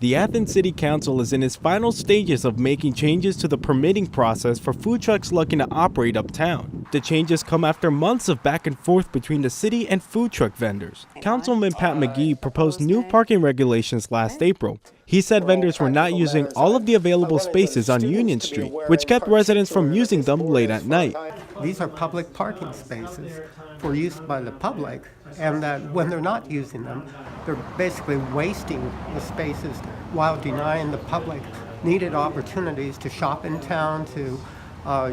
The Athens City Council is in its final stages of making changes to the permitting process for food trucks looking to operate uptown. The changes come after months of back and forth between the city and food truck vendors. Councilman Pat McGee proposed new parking regulations last April. He said vendors were not using all of the available spaces on Union Street, which kept residents from using them late at night. These are public parking spaces for use by the public, and that when they're not using them, they're basically wasting the spaces while denying the public needed opportunities to shop in town, to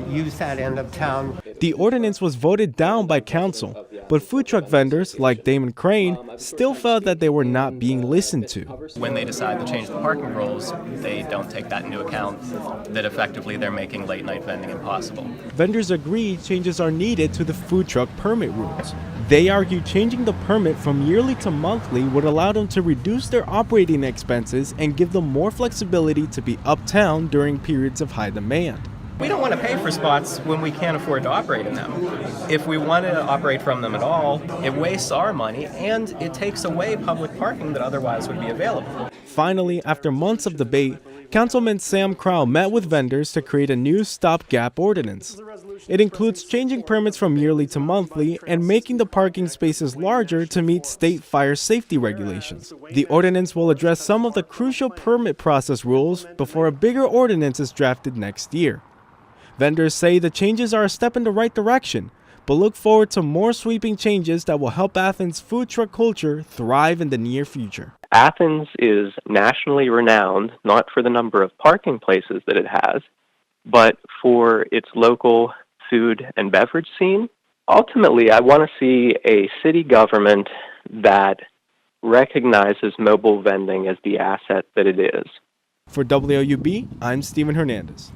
use that end of town. The ordinance was voted down by council, but food truck vendors like Damon Crane still felt that they were not being listened to. When they decide to change the parking rules, they don't take that into account, that effectively they're making late night vending impossible. Vendors agree changes are needed to the food truck permit rules. They argue changing the permit from yearly to monthly would allow them to reduce their operating expenses and give them more flexibility to be uptown during periods of high demand. We don't want to pay for spots when we can't afford to operate in them. If we want to operate from them at all, it wastes our money and it takes away public parking that otherwise would be available. Finally, after months of debate, Councilman Sam Crow met with vendors to create a new stopgap ordinance. It includes changing permits from yearly to monthly and making the parking spaces larger to meet state fire safety regulations. The ordinance will address some of the crucial permit process rules before a bigger ordinance is drafted next year. Vendors say the changes are a step in the right direction, but look forward to more sweeping changes that will help Athens' food truck culture thrive in the near future. Athens is nationally renowned not for the number of parking places that it has, but for its local food and beverage scene. Ultimately, I want to see a city government that recognizes mobile vending as the asset that it is. For WUB, I'm Stephen Hernandez.